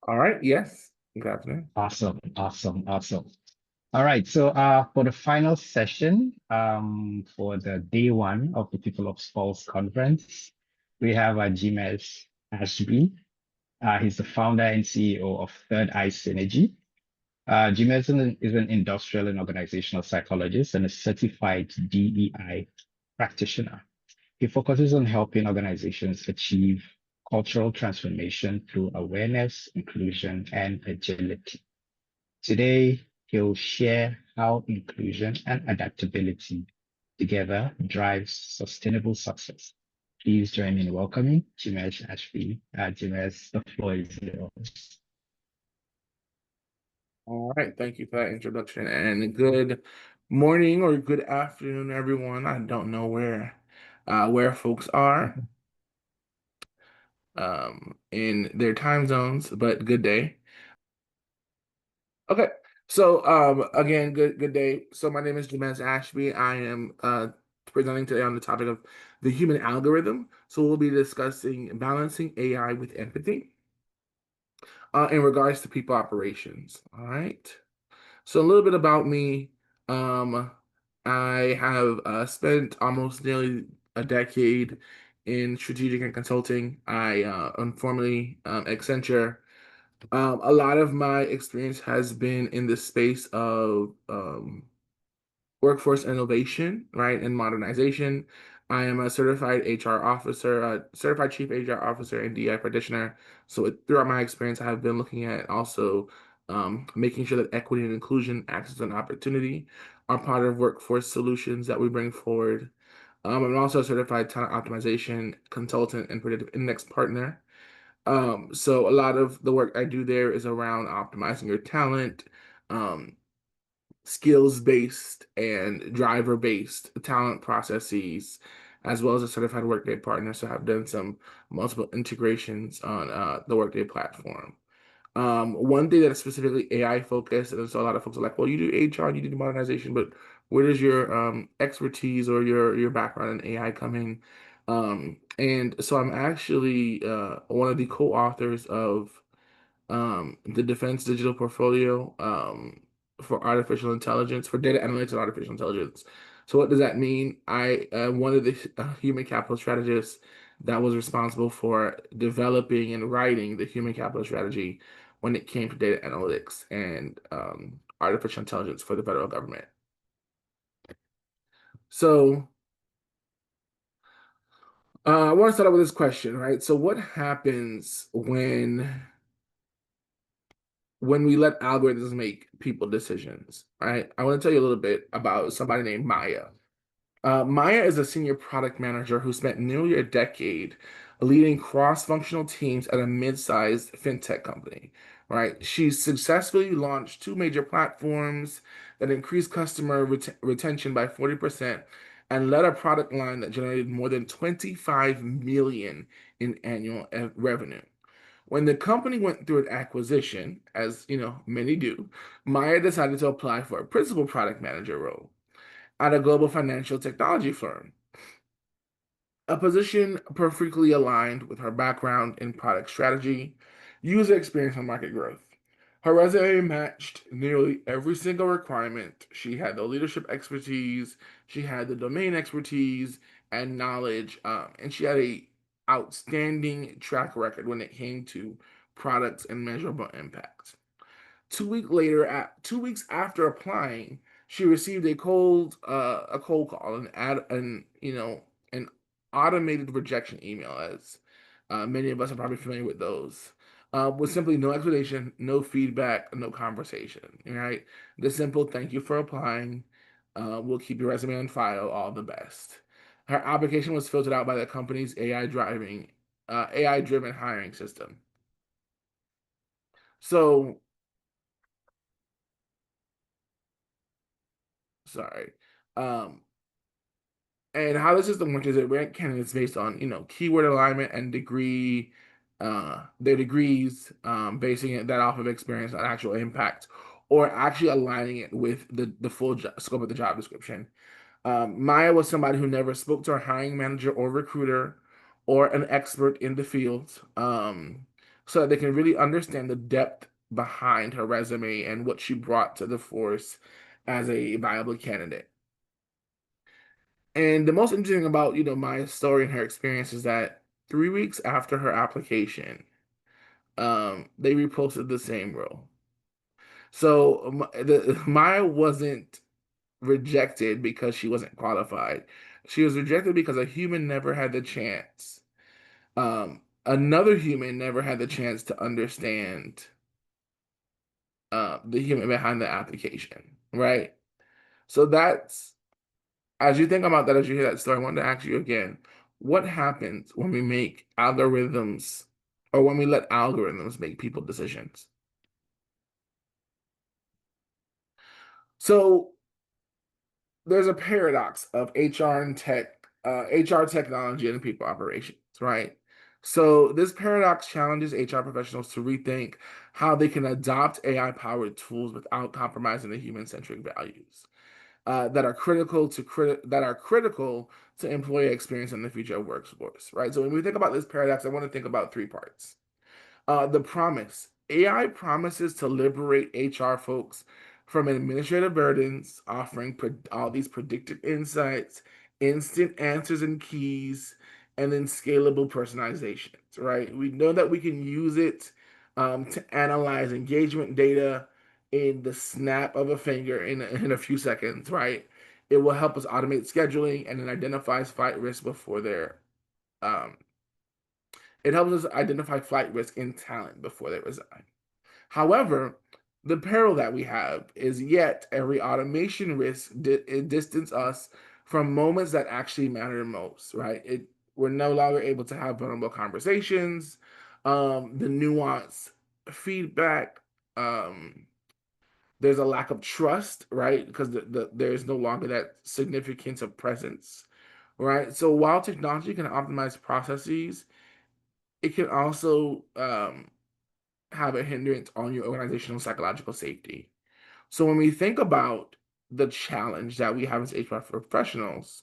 All right. Yes. Good afternoon. Awesome, awesome, awesome. All right, so for the final session, for the day one of the PeopleOps Falls conference, we have Jimez Ashby. He's the founder and CEO of Third Eye Synergy. Jimez is an industrial and organizational psychologist and a certified DEI practitioner. He focuses on helping organizations achieve cultural transformation through awareness, inclusion, and agility. Today, he'll share how inclusion and adaptability together drives sustainable success. Please join me in welcoming Jimez Ashby. Jimez, the floor is yours. All right. Thank you for that introduction and good morning or good afternoon, everyone. I don't know where folks are in their time zones, but good day. Okay. So again, good day. So my name is Jimez Ashby. I am presenting today on the topic of the human algorithm. So we'll be discussing balancing AI with empathy in regards to people operations. All right. So a little bit about me. Um, I have spent almost nearly a decade in strategic and consulting. I formerly Accenture. A lot of my experience has been in the space of workforce innovation, right, and modernization. I am a certified HR officer, a certified chief HR officer and DI practitioner. So throughout my experience, I have been looking at also making sure that equity and inclusion, access and opportunity are part of workforce solutions that we bring forward. I'm also a certified talent optimization consultant and predictive index partner. So a lot of the work I do there is around optimizing your talent, um, skills-based and driver-based talent processes, as well as a certified Workday partner. So I've done some multiple integrations on the Workday platform. One thing that is specifically AI focused, and so a lot of folks are like, well, you do HR, you do modernization, but where does your expertise or your background in AI come in? And so I'm actually one of the co-authors of the Defense Digital Portfolio for artificial intelligence, for data analytics and artificial intelligence. So what does that mean? I one of the human capital strategists that was responsible for developing and writing the human capital strategy when it came to data analytics and artificial intelligence for the federal government. So I want to start out with this question, right? So what happens when we let algorithms make people decisions, right? I want to tell you a little bit about somebody named Maya. Maya is a senior product manager who spent nearly a decade leading cross-functional teams at a mid-sized fintech company, right? She successfully launched two major platforms that increased customer retention by 40% and led a product line that generated more than 25 million in annual revenue. When the company went through an acquisition, as you know, many do, Maya decided to apply for a principal product manager role at a global financial technology firm, a position perfectly aligned with her background in product strategy, user experience, and market growth. Her resume matched nearly every single requirement. She had the leadership expertise, she had the domain expertise and knowledge, and she had a outstanding track record when it came to products and measurable impact. 2 weeks after applying, she received a cold call, an automated rejection email, as many of us are probably familiar with those, with simply no explanation, no feedback, no conversation. Right, the simple "thank you for applying. We'll keep your resume on file. All the best." Her application was filtered out by the company's AI-driven hiring system. So, sorry. Um, And how the system works is it rank candidates based on, keyword alignment and their degrees, basing that off of experience, not actual impact, or actually aligning it with the full scope of the job description. Maya was somebody who never spoke to a hiring manager or recruiter or an expert in the field. so that they can really understand the depth behind her resume and what she brought to the force as a viable candidate. And the most interesting about, my story and her experience is that 3 weeks after her application, they reposted the same role. So Maya wasn't rejected because she wasn't qualified. She was rejected because a human never had the chance. Another human never had the chance to understand the human behind the application, right? So that's as you think about that, as you hear that story, I wanted to ask you again, what happens when we make algorithms or when we let algorithms make people decisions? So there's a paradox of HR and HR technology and people operations, right? So this paradox challenges HR professionals to rethink how they can adopt AI-powered tools without compromising the human-centric values that are critical to employee experience in the future of workforce, right? So when we think about this paradox, I want to think about three parts. The promise. AI promises to liberate HR folks from administrative burdens, offering all these predictive insights, instant answers and keys, and then scalable personalizations, right? We know that we can use it to analyze engagement data in the snap of a finger in a few seconds, right? It will help us automate scheduling and it identifies flight risk before they're um, it helps us identify flight risk in talent before they resign. However, the peril that we have is yet every automation risk it distance us from moments that actually matter most, right? We're no longer able to have vulnerable conversations, the nuanced feedback. There's a lack of trust, right? Because there's no longer that significance of presence, right? So while technology can optimize processes, it can also have a hindrance on your organizational psychological safety. So when we think about the challenge that we have as HR professionals,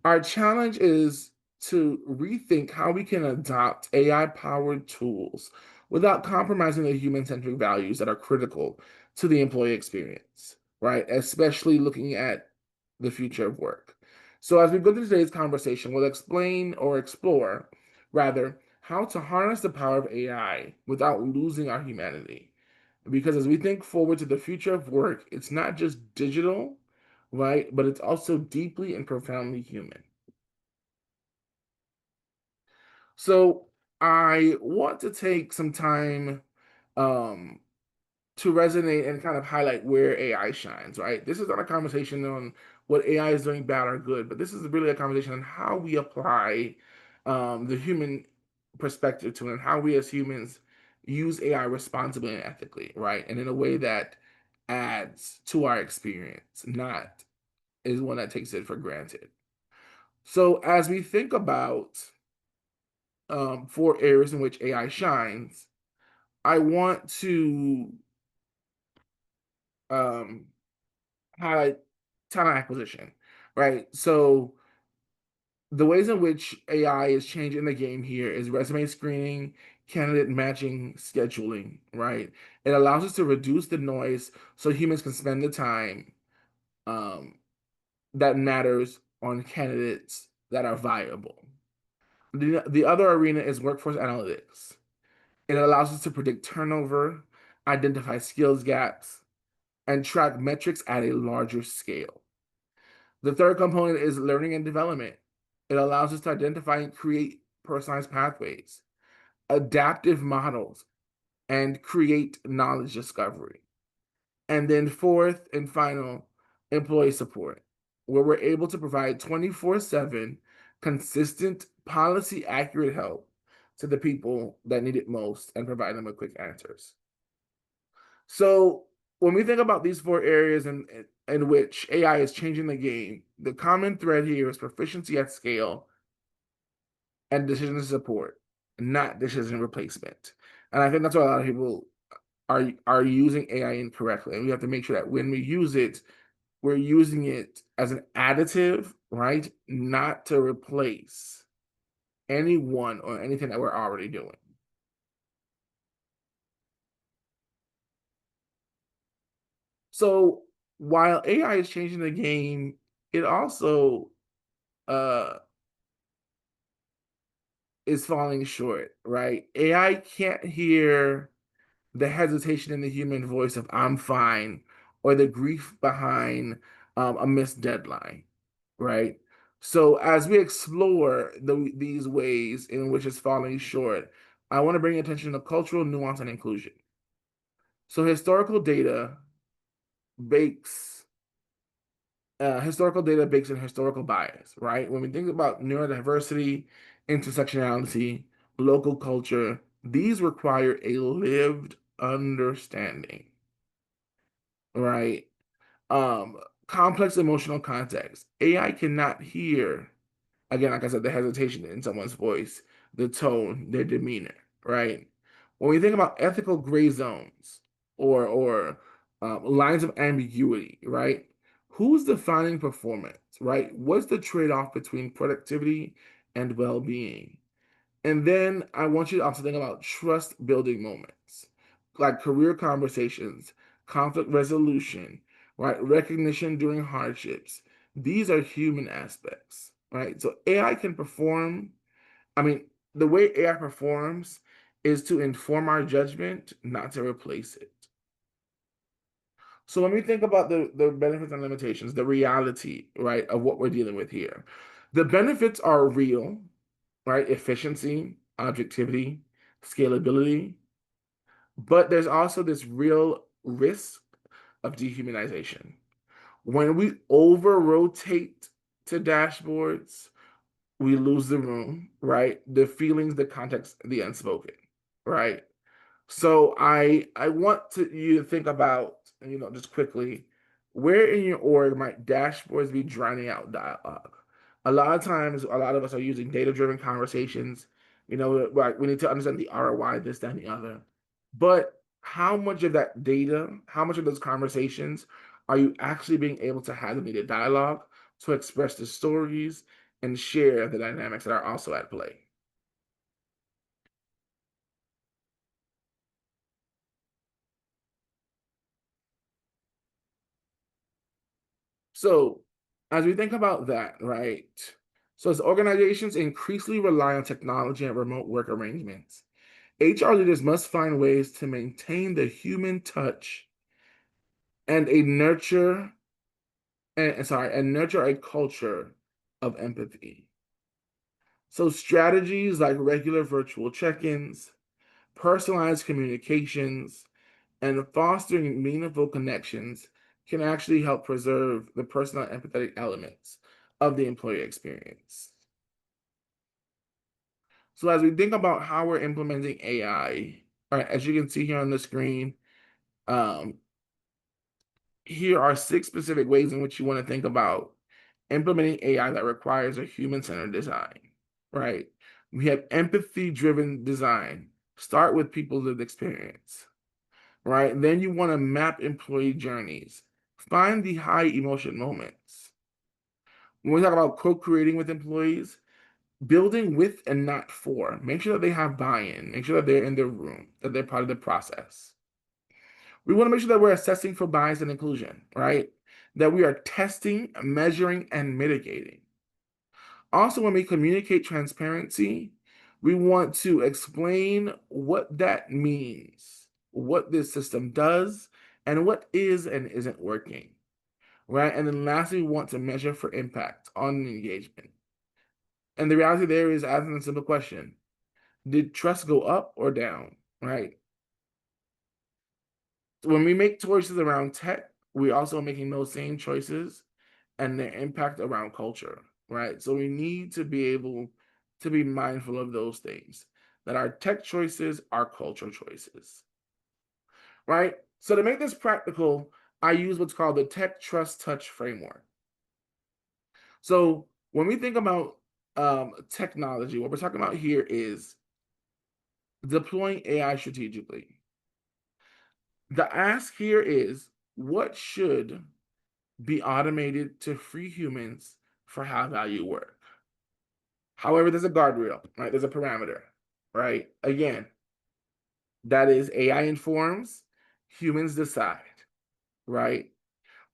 our challenge is to rethink how we can adopt AI powered tools without compromising the human centric values that are critical to the employee experience, right? Especially looking at the future of work. So, as we go through today's conversation, we'll explain or explore, rather, how to harness the power of AI without losing our humanity. Because as we think forward to the future of work, it's not just digital, right? But it's also deeply and profoundly human. So I want to take some time um, to resonate and kind of highlight where AI shines, right? This is not a conversation on what AI is doing bad or good, but this is really a conversation on how we apply the human perspective to it and how we as humans use AI responsibly and ethically, right? And in a way that adds to our experience, not is one that takes it for granted. So as we think about 4 areas in which AI shines, I want to um, highlight talent acquisition, right? So the ways in which AI is changing the game here is resume screening, candidate matching, scheduling, right? It allows us to reduce the noise so humans can spend the time um, that matters on candidates that are viable. The other arena is workforce analytics. It allows us to predict turnover, identify skills gaps, and track metrics at a larger scale. The third component is learning and development. It allows us to identify and create personalized pathways, adaptive models, and create knowledge discovery. And then fourth and final, employee support, where we're able to provide 24/7 consistent policy accurate help to the people that need it most and provide them with quick answers. So when we think about these 4 areas in which AI is changing the game, the common thread here is proficiency at scale and decision support, not decision replacement. And I think that's why a lot of people are using AI incorrectly. And we have to make sure that when we use it, we're using it as an additive, right? Not to replace anyone or anything that we're already doing. So while AI is changing the game, it also uh is falling short, right? AI can't hear the hesitation in the human voice of "I'm fine" or the grief behind a missed deadline, right? So as we explore these ways in which it's falling short, I want to bring attention to cultural nuance and inclusion. So bakes historical data bakes in historical bias, right? When we think about neurodiversity, intersectionality, local culture, these require a lived understanding, right? Um, Complex emotional context. AI cannot hear, again, like I said, the hesitation in someone's voice, the tone, their demeanor, right? When we think about ethical gray zones or lines of ambiguity, right? Who's defining performance, right? What's the trade-off between productivity and well-being? And then I want you to also think about trust building moments, like career conversations, conflict resolution, right? Recognition during hardships. These are human aspects, right? So AI can perform, I mean, the way AI performs is to inform our judgment, not to replace it. So when we think about the benefits and limitations, the reality, right, of what we're dealing with here, the benefits are real, right? Efficiency, objectivity, scalability. But there's also this real risk of dehumanization. When we over rotate to dashboards, we lose the room, right? The feelings, the context, the unspoken, right? So I want you to think about, just quickly, where in your org might dashboards be drowning out dialogue? A lot of times, a lot of us are using data-driven conversations. Like we need to understand the ROI, this, that, and the other. But how much of that data, how much of those conversations are you actually being able to have the needed dialogue to express the stories and share the dynamics that are also at play? So, as we think about that, right? So, as organizations increasingly rely on technology and remote work arrangements, HR leaders must find ways to maintain the human touch and nurture a culture of empathy. So, strategies like regular virtual check-ins, personalized communications, and fostering meaningful connections can actually help preserve the personal empathetic elements of the employee experience. So as we think about how we're implementing AI, all right, as you can see here on the screen, um, here are 6 specific ways in which you want to think about implementing AI that requires a human-centered design, right? We have empathy-driven design. Start with people's lived experience, right? Then you want to map employee journeys. Find the high emotion moments. When we talk about co-creating with employees, building with and not for. Make sure that they have buy-in. Make sure that they're in their room, that they're part of the process. We want to make sure that we're assessing for bias and inclusion, right? That we are testing, measuring, and mitigating. Also, when we communicate transparency, we want to explain what that means, what this system does, and what is and isn't working, right? And then lastly, we want to measure for impact on engagement. And the reality there is asking a simple question: did trust go up or down, right? When we make choices around tech, we're also making those same choices and their impact around culture, right? So we need to be able to be mindful of those things, that our tech choices are culture choices, right? So to make this practical, I use what's called the Tech Trust Touch framework. So when we think about technology, what we're talking about here is deploying AI strategically. The ask here is, what should be automated to free humans for high value work? However, there's a guardrail, right? There's a parameter, right? Again, that is AI informs, humans decide, right?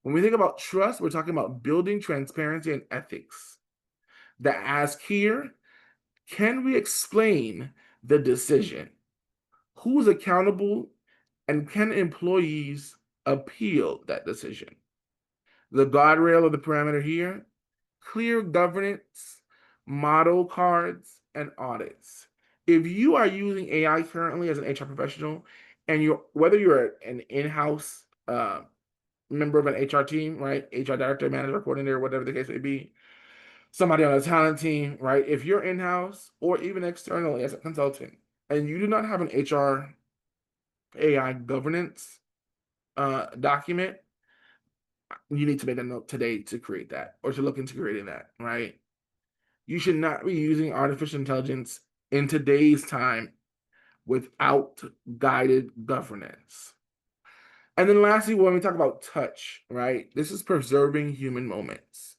When we think about trust, we're talking about building transparency and ethics. The ask here, can we explain the decision? Who's accountable and can employees appeal that decision? The guardrail of the parameter here, clear governance, model cards, and audits. If you are using AI currently as an HR professional, and whether you're an in-house member of an HR team, right? HR director, manager, coordinator, whatever the case may be, somebody on a talent team, right? If you're in-house or even externally as a consultant, and you do not have an HR AI governance document, you need to make a note today to create that or to look into creating that, right? You should not be using artificial intelligence in today's time without guided governance. And then lastly, when we talk about touch, right? This is preserving human moments.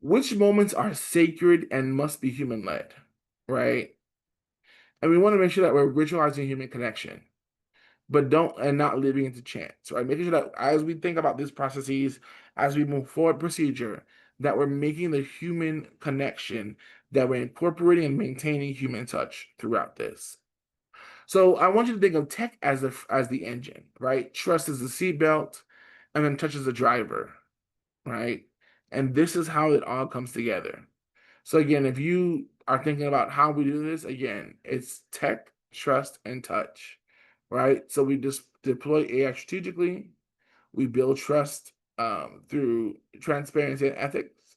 Which moments are sacred and must be human led, right? And we want to make sure that we're ritualizing human connection, but don't and not living into chance, right? Making sure that as we think about these processes, as we move forward procedure, that we're making the human connection, that we're incorporating and maintaining human touch throughout this. So I want you to think of tech as the engine, right? Trust is the seatbelt, and then touch is the driver, right? And this is how it all comes together. So again, if you are thinking about how we do this, again, it's tech, trust, and touch, right? So we just deploy AI strategically. We build trust through transparency and ethics,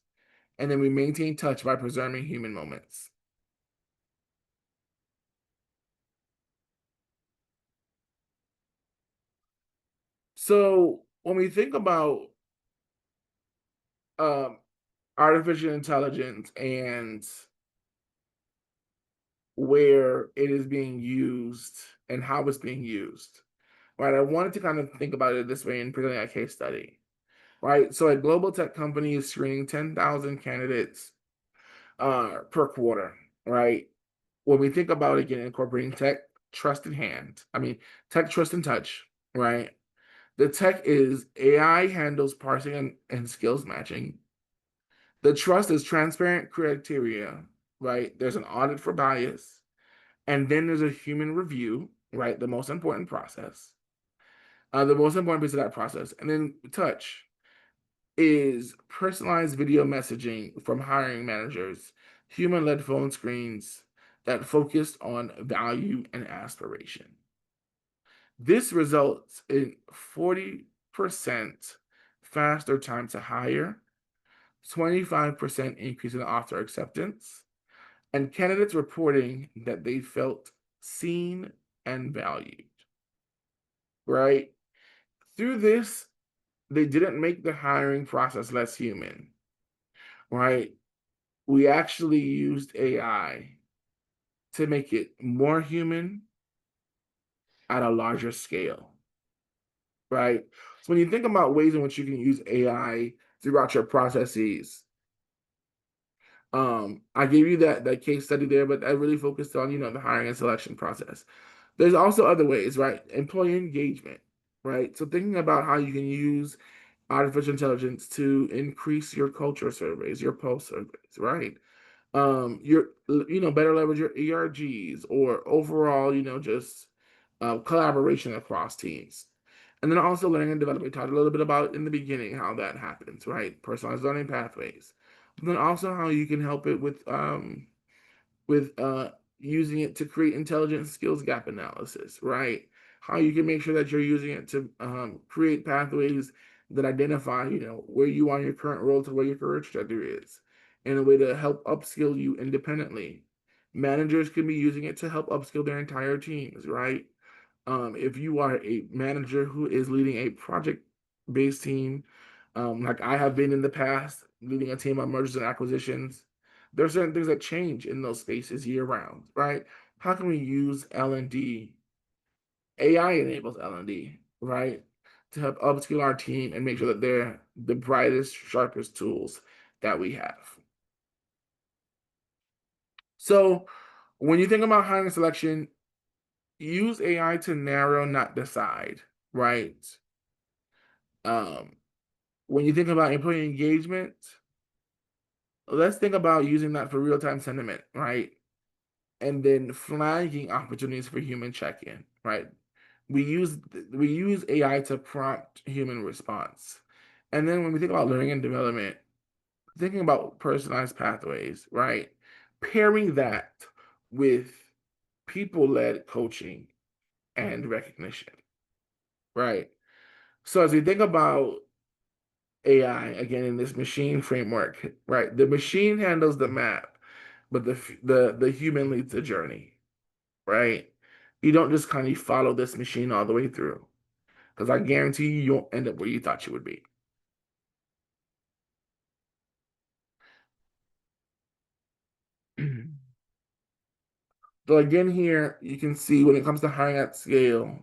and then we maintain touch by preserving human moments. So when we think about um, artificial intelligence and where it is being used and how it's being used, right? I wanted to kind of think about it this way in presenting a case study, right? So a global tech company is screening 10,000 candidates per quarter, right? When we think about, again, incorporating tech, trust in hand, tech, trust, and touch, right? The tech is AI handles parsing and skills matching. The trust is transparent criteria, right? There's an audit for bias, and then there's a human review, right? The most important process, the most important piece of that process. And then touch is personalized video messaging from hiring managers, human-led phone screens that focus on value and aspiration. This results in 40% faster time to hire, 25% increase in offer acceptance, and candidates reporting that they felt seen and valued, right? Through this, they didn't make the hiring process less human, right? We actually used AI to make it more human at a larger scale, right? So when you think about ways in which you can use AI throughout your processes, I gave you that case study there, but I really focused on, the hiring and selection process. There's also other ways, right? Employee engagement, right? So thinking about how you can use artificial intelligence to increase your culture surveys, your pulse surveys, right? Your better leverage your ERGs or overall, just collaboration across teams. And then also learning and development. We talked a little bit about in the beginning how that happens, right? Personalized learning pathways. But then also how you can help it with using it to create intelligent skills gap analysis, right? How you can make sure that you're using it to create pathways that identify, where you are in your current role to where your career trajectory is, in a way to help upskill you independently. Managers can be using it to help upskill their entire teams, right? If you are a manager who is leading a project-based team, like I have been in the past, leading a team of mergers and acquisitions, there are certain things that change in those spaces year round, right? How can we use L&D? AI enables L&D, right? To help upskill our team and make sure that they're the brightest, sharpest tools that we have. So when you think about hiring selection, use AI to narrow, not decide, right? When you think about employee engagement, let's think about using that for real-time sentiment, right? And then flagging opportunities for human check-in, right? We use AI to prompt human response. And then when we think about learning and development, thinking about personalized pathways, right? Pairing that with people-led coaching and recognition, right? So as we think about AI again in this machine framework, right? The machine handles the map, but the human leads the journey, right? You don't just kind of follow this machine all the way through, because I guarantee you won't end up where you thought you would be. So again, here you can see when it comes to hiring at scale,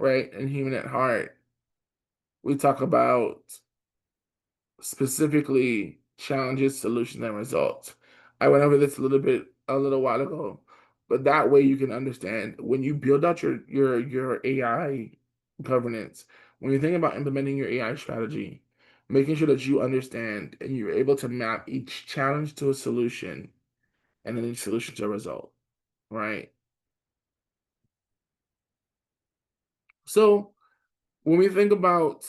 right, and human at heart, we talk about specifically challenges, solutions, and results. I went over this a little while ago, but that way you can understand when you build out your AI governance, when you think about implementing your AI strategy, making sure that you understand and you're able to map each challenge to a solution and then each solution to a result, right? So when we think about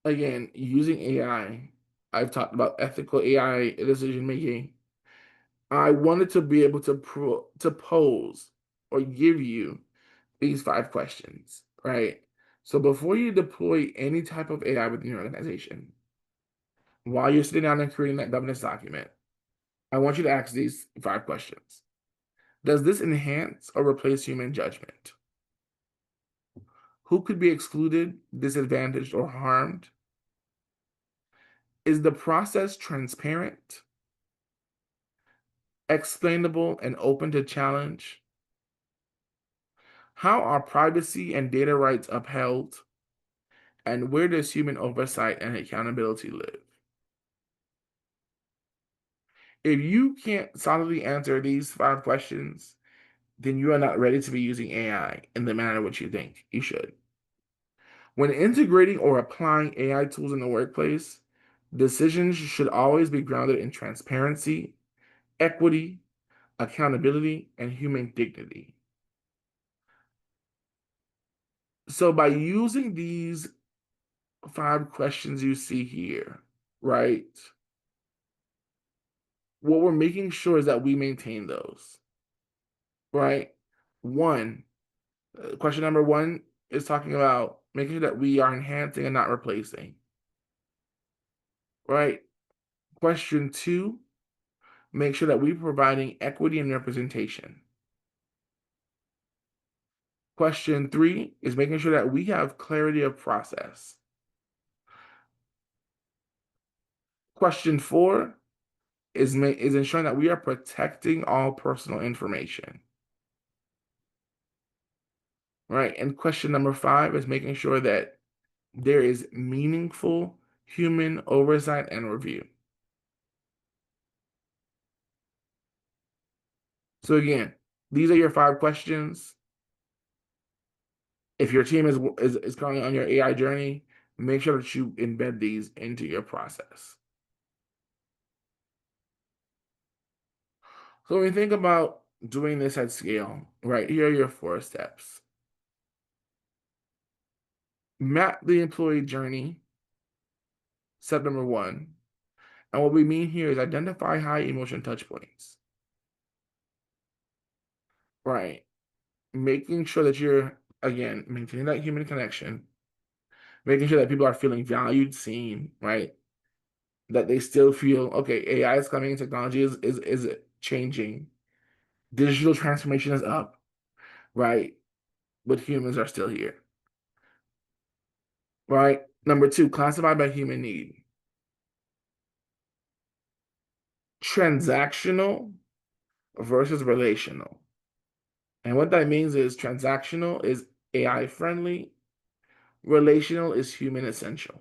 again using AI, I've talked about ethical AI decision making. I wanted to be able to pose or give you these 5 questions, right? So before you deploy any type of AI within your organization, while you're sitting down and creating that governance document, I want you to ask these 5 questions. Does this enhance or replace human judgment? Who could be excluded, disadvantaged, or harmed? Is the process transparent, explainable, and open to challenge? How are privacy and data rights upheld? And where does human oversight and accountability live? If you can't solidly answer these 5 questions, then you are not ready to be using AI in the manner which you think you should. When integrating or applying AI tools in the workplace, decisions should always be grounded in transparency, equity, accountability, and human dignity. So by using these 5 questions you see here, right? What we're making sure is that we maintain those, right? One, question number one is talking about making sure that we are enhancing and not replacing, right? Question two, make sure that we're providing equity and representation. Question three is making sure that we have clarity of process. Question four is ensuring that we are protecting all personal information. Right. And question number five is making sure that there is meaningful human oversight and review. So again, these are your 5 questions. If your team is currently on your AI journey, make sure that you embed these into your process. So when we think about doing this at scale, right, here are your 4 steps. Map the employee journey, step number one. And what we mean here is identify high emotion touch points. Right. Making sure that you're, again, maintaining that human connection, making sure that people are feeling valued, seen, right? That they still feel, okay, AI is coming, technology is changing, digital transformation is up, right? But humans are still here, right? Number two, classify by human need. Transactional versus relational. And what that means is transactional is AI friendly, relational is human essential.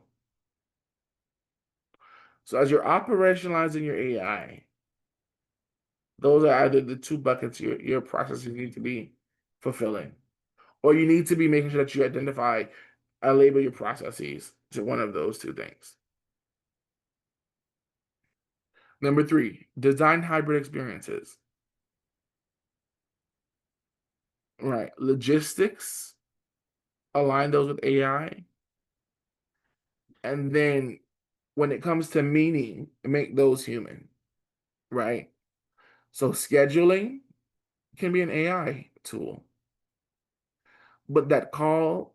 So as you're operationalizing your AI, those are either the 2 buckets your processes need to be fulfilling, or you need to be making sure that you identify, label your processes to one of those 2 things. Number three, design hybrid experiences. Right. Logistics, align those with AI. And then when it comes to meaning, make those human. Right. So scheduling can be an AI tool. But that call,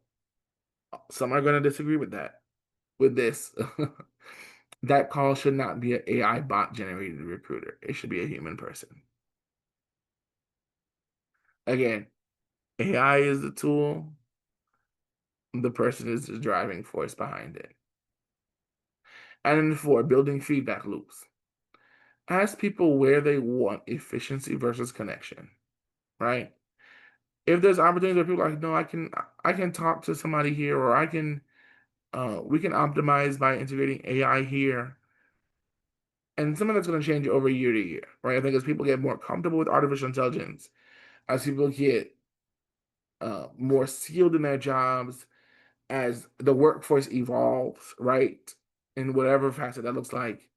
some are going to disagree with that, with this. That call should not be an AI bot generated recruiter. It should be a human person. Again, AI is the tool, the person is the driving force behind it. And then four, building feedback loops. Ask people where they want efficiency versus connection, right? If there's opportunities where people are like, no, I can talk to somebody here, or we can optimize by integrating AI here. And some of that's going to change over year to year, right? I think as people get more comfortable with artificial intelligence, as people get more skilled in their jobs, as the workforce evolves, right? In whatever facet that looks like,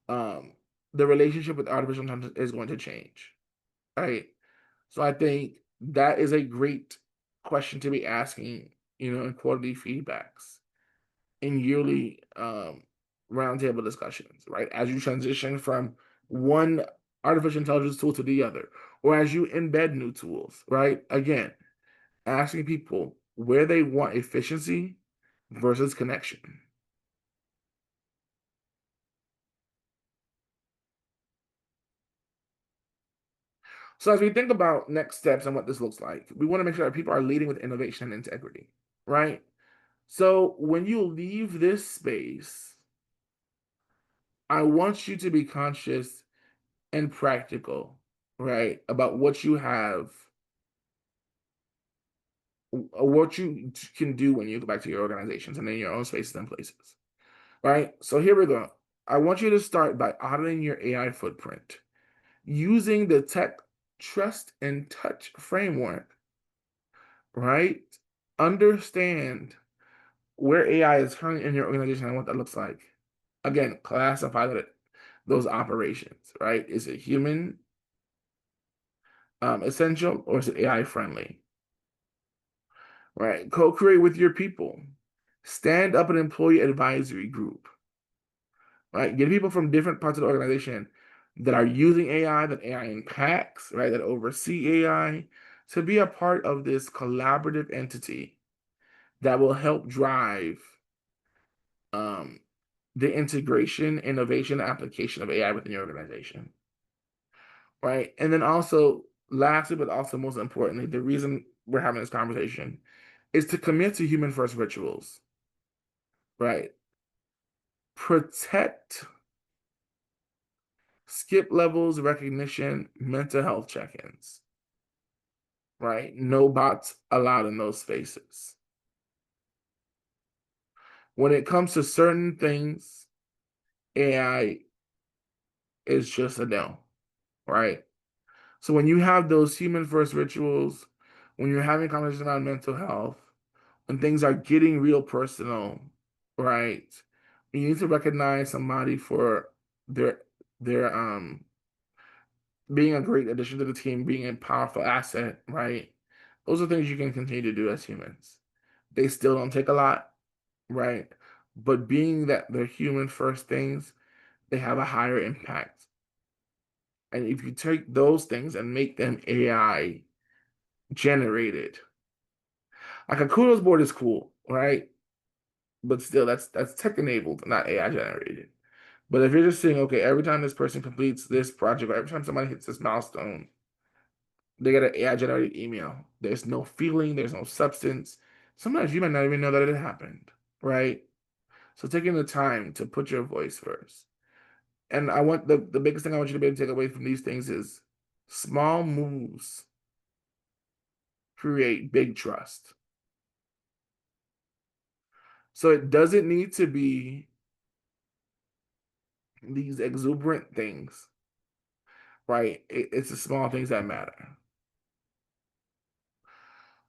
um, the relationship with artificial intelligence is going to change, right? So I think that is a great question to be asking, in quarterly feedbacks, in yearly roundtable discussions, right? As you transition from one artificial intelligence tool to the other, or as you embed new tools, right? Again, asking people where they want efficiency versus connection. So as we think about next steps and what this looks like, we want to make sure that people are leading with innovation and integrity, right? So when you leave this space, I want you to be conscious and practical, right? About what you have, what you can do when you go back to your organizations and in your own spaces and places, right? So here we go. I want you to start by auditing your AI footprint using the tech trust and touch framework, right? Understand where AI is currently in your organization and what that looks like. Again, classify those operations, right? Is it human essential, or is it AI friendly? Right. Co-create with your people. Stand up an employee advisory group. Right. Get people from different parts of the organization that are using AI, that AI impacts, right, that oversee AI, to be a part of this collaborative entity that will help drive um, the integration, innovation, application of AI within your organization. Right. And then also, lastly, but also most importantly, the reason we're having this conversation is to commit to human first rituals. Right. Protect skip levels, recognition, mental health check-ins. Right. No bots allowed in those spaces. When it comes to certain things, AI is just a no. Right. So when you have those human first rituals, when you're having conversations around mental health, when things are getting real personal, right? You need to recognize somebody for their their being a great addition to the team, being a powerful asset, right? Those are things you can continue to do as humans. They still don't take a lot, right? But being that they're human first things, they have a higher impact. And if you take those things and make them AI generated, like a kudos board is cool, right? But still, that's tech enabled, not AI generated. But if you're just saying, okay, every time this person completes this project, or every time somebody hits this milestone, they get an AI generated email. There's no feeling, there's no substance. Sometimes you might not even know that it happened, right? So taking the time to put your voice first. And I want the biggest thing I want you to be able to take away from these things is small moves create big trust. So it doesn't need to be these exuberant things, right? It's the small things that matter.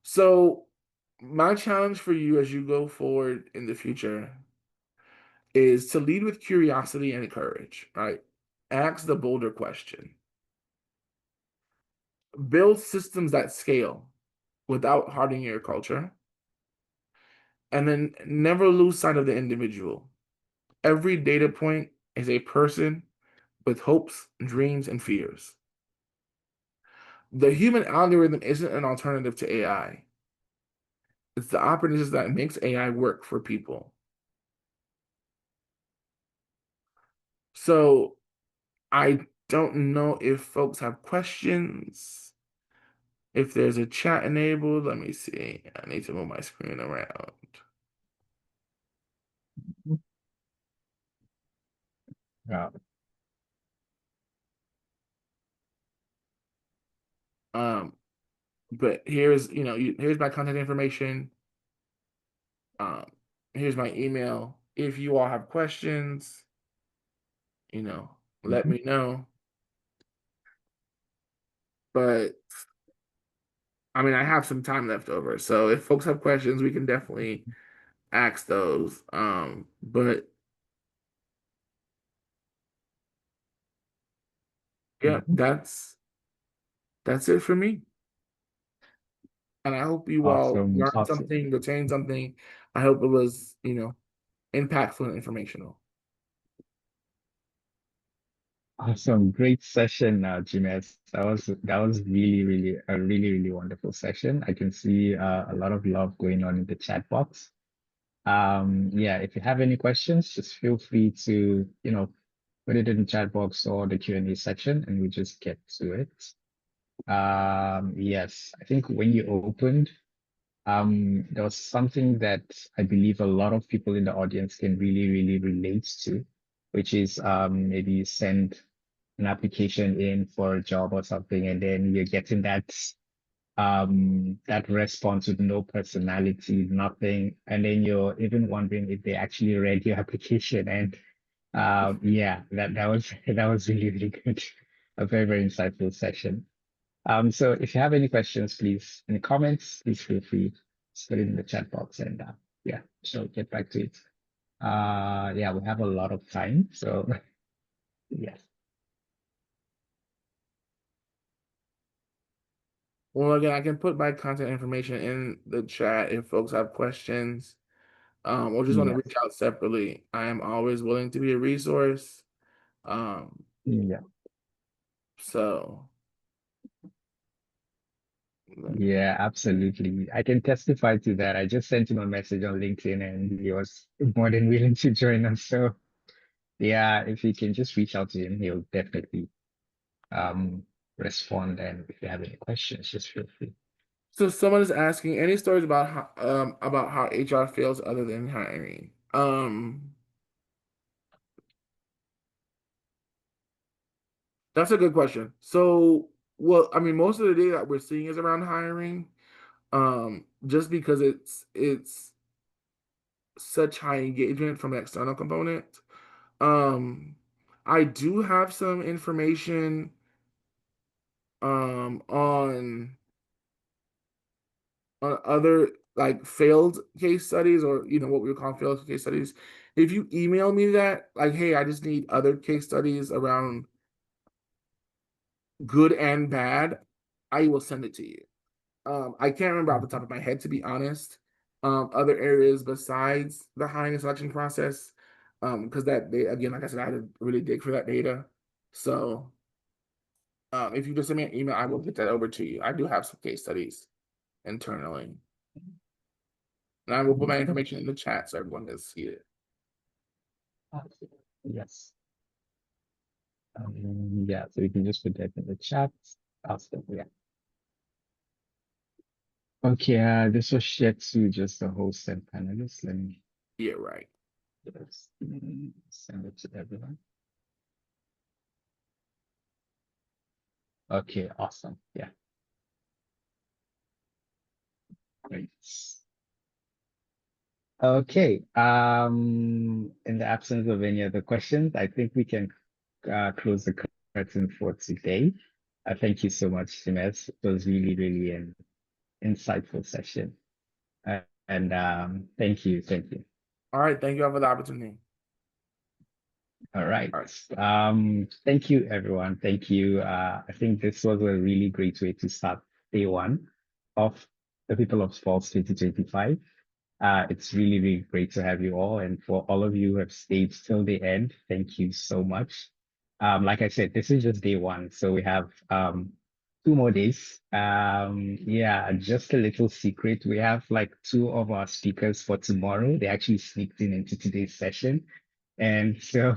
So my challenge for you as you go forward in the future is to lead with curiosity and courage, right? Ask the bolder question. Build systems that scale without hardening your culture. And then never lose sight of the individual. Every data point is a person with hopes, dreams, and fears. The human algorithm isn't an alternative to AI. It's the operating system that makes AI work for people. So I don't know if folks have questions. If there's a chat enabled, let me see. I need to move my screen around. Yeah. Um, but here's here's my contact information. Um, here's my email. If you all have questions, let Mhm. me know. But I mean, I have some time left over, so if folks have questions, we can definitely ask those. But yeah, Mhm. that's it for me. And I hope you all Awesome. learned Awesome. something, retained something. I hope it was, impactful and informational. Awesome. Great session, Jimez. That was really wonderful session. I can see a lot of love going on in the chat box. Yeah, if you have any questions, just feel free to, put it in the chat box or the Q&A section, and we just get to it. Yes, I think when you opened, there was something that I believe a lot of people in the audience can really relate to, which is maybe send an application in for a job or something, and then you're getting that response with no personality, nothing, and then you're even wondering if they actually read your application. And yeah, that was that was really good. A very insightful session. So if you have any questions, please, any comments, please feel free to put it in the chat box, and yeah, so get back to it. Yeah, we have a lot of time, so yes. Well, again, I can put my contact information in the chat if folks have questions, or just want to reach Yes. out separately. I am always willing to be a resource. Um, Yeah. so Yeah, absolutely. I can testify to that. I just sent him a message on LinkedIn and he was more than willing to join us. So yeah, if you can just reach out to him, he'll definitely um respond. And if you have any questions, just feel free. so someone is asking any stories about how HR fails other than hiring. That's a good question. So, well, I mean, most of the data that we're seeing is around hiring, just because it's such high engagement from an external component. Um, I do have some information on other like failed case studies, or what we would call failed case studies. If you email me that, like, hey, I just need other case studies around good and bad, I will send it to you. I can't remember off the top of my head, to be honest. Other areas besides the hiring and selection process, because that they again, like I said, I had to really dig for that data. So, if you just send me an email, I will get that over to you. I do have some case studies internally, and I will put my Okay. information in the chat so everyone can see it. Yes. Yeah, so you can just put that in the chat. Awesome. Yeah. Okay, this was shared to just the host and panelists. Let me Yeah, right. just send it to everyone. Okay, awesome. Yeah, great. Okay, in the absence of any other questions, I think we can close the curtain for today. Thank you so much, Jimez. It was really an insightful session. And thank you. All right. Thank you all for the opportunity. All right. All right. Thank you, everyone. Thank you. I think this was a really great way to start day one of the People of Falls 2025. It's really, really great to have you all. And for all of you who have stayed till the end, thank you so much. Like I said, this is just day one. So we have 2 more days. Yeah, just a little secret. We have like two of our speakers for tomorrow. They actually sneaked in into today's session. And so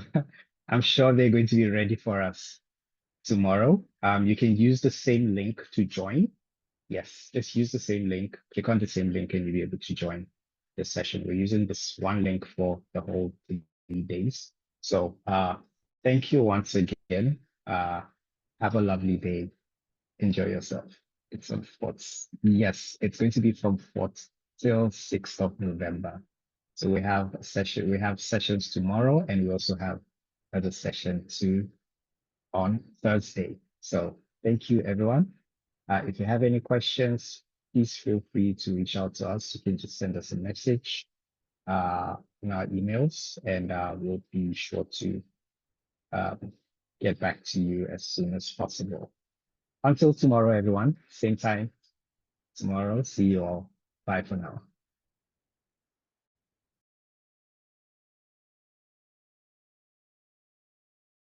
I'm sure they're going to be ready for us tomorrow. You can use the same link to join. Yes, just use the same link, click on the same link, and you'll be able to join the session. We're using this one link for the whole 3 days. So thank you once again. Have a lovely day. Enjoy yourself. It's on 4th. Yes, it's going to be from 4th till 6th of November. So we have a session, we have sessions tomorrow, and we also have another session too on Thursday. So thank you, everyone. If you have any questions, please feel free to reach out to us. You can just send us a message in our emails, and we'll be sure to um, get back to you as soon as possible. Until tomorrow, everyone. Same time tomorrow. See you all. Bye for now.